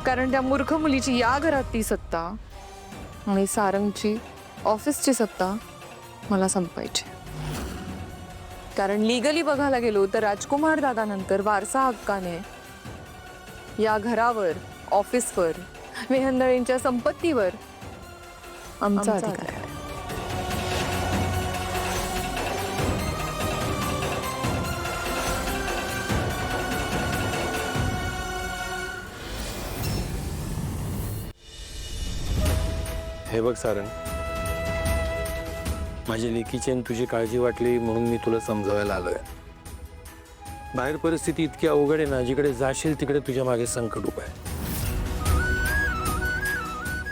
कारण त्या मूर्ख मुलीची या घरात ती सत्ता आणि सारंगची ऑफिसची सत्ता मला संपवायची. कारण लीगली बघायला गेलो तर राजकुमार दादानंतर वारसा हक्काने या घरावर, ऑफिसवर, वेहंदळेंच्या संपत्तीवर आमचा अधिकार आहे. हे बघ सारंग, माझी लेकीची आणि तुझी काळजी वाटली म्हणून मी तुला समजावायला आलोय. बाहेर परिस्थिती इतकी अवघड आहे ना, जिकडे जाशील तिकडे तुझ्या मागे संकट उभं आहे.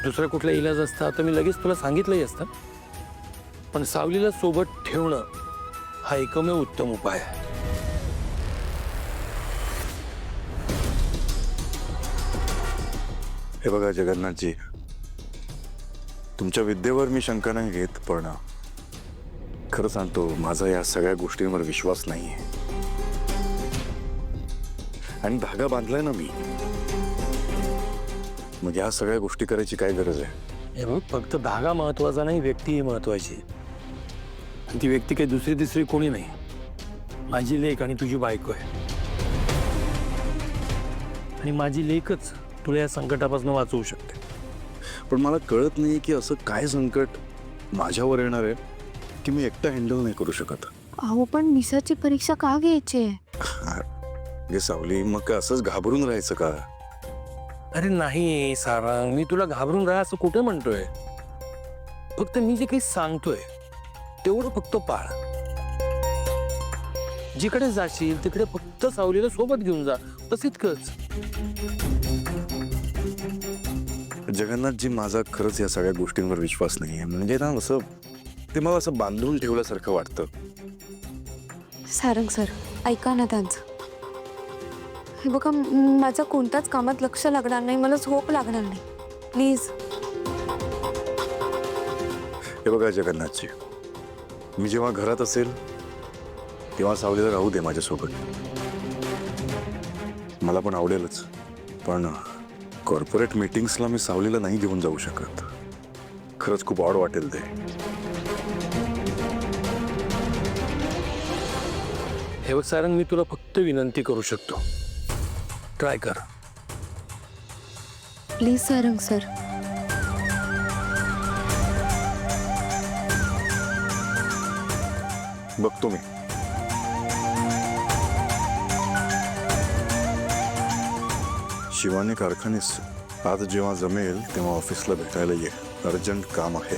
दुसरा कुठला इलाज असता तर मी लगेच तुला सांगितलंही असतं, पण सावलीला सोबत ठेवणं हा एकमेव उत्तम उपाय आहे. हे बघा जगन्नाथजी, तुमच्या विद्येवर मी शंका नाही घेत, पण खरं सांगतो माझा या सगळ्या गोष्टींवर विश्वास नाहीये. आणि धागा बांधलाय ना मी, मग या सगळ्या गोष्टी करायची काय गरज आहे? हे बघ, फक्त धागा महत्वाचा नाही, व्यक्ती ही महत्वाची. आणि ती व्यक्ती काही दुसरी तिसरी कोणी नाही, माझी लेक आणि तुझी बायको आहे. आणि माझी लेकच तुला या संकटापासून वाचवू शकते. पण मला कळत नाही की असं काय संकट माझ्यावर येणार आहे की मी एकटा हँडल नाही करू शकत. अहो पण मिसाची परीक्षा का घ्यायची आहे? हे सावली, मग काय असंच घाबरून राहायचं का? अरे नाही सारंग, मी तुला घाबरून राहा असं कुठे म्हणतोय. फक्त मी जे काही सांगतोय तेवढं फक्त पाळ. जिकडे जाशील तिकडे फक्त सावलीला सोबत घेऊन जा, बस इतकंच. जगन्नाथजी, माझा खरंच या सगळ्या गोष्टींवर विश्वास नाही आहे. म्हणजे ना असं ते मला असं बांधून ठेवल्यासारखं वाटतं. सारंग सर, ऐका ना त्यांचं. हे बघा, माझं कोणत्याच कामात लक्ष लागणार नाही, मला झोप लागणार नाही, प्लीज. हे बघा जगन्नाथजी, मी जेव्हा घरात असेल तेव्हा सावलीला राहू दे माझ्यासोबत. मला पण आवडेलच, पण कॉर्पोरेट मीटिंग्सला मी सावलीला नाही घेऊन जाऊ शकत. खरंच खूप ऑड वाटेल ते. हे बघ सारंग, मी तुला फक्त विनंती करू शकतो, ट्राय कर. Please Sarang sir. बघतो मी. शिवानी कारखानीस आज जेव्हा जमेल तेव्हा ऑफिसला भेटायला ये. अर्जंट काम आहे.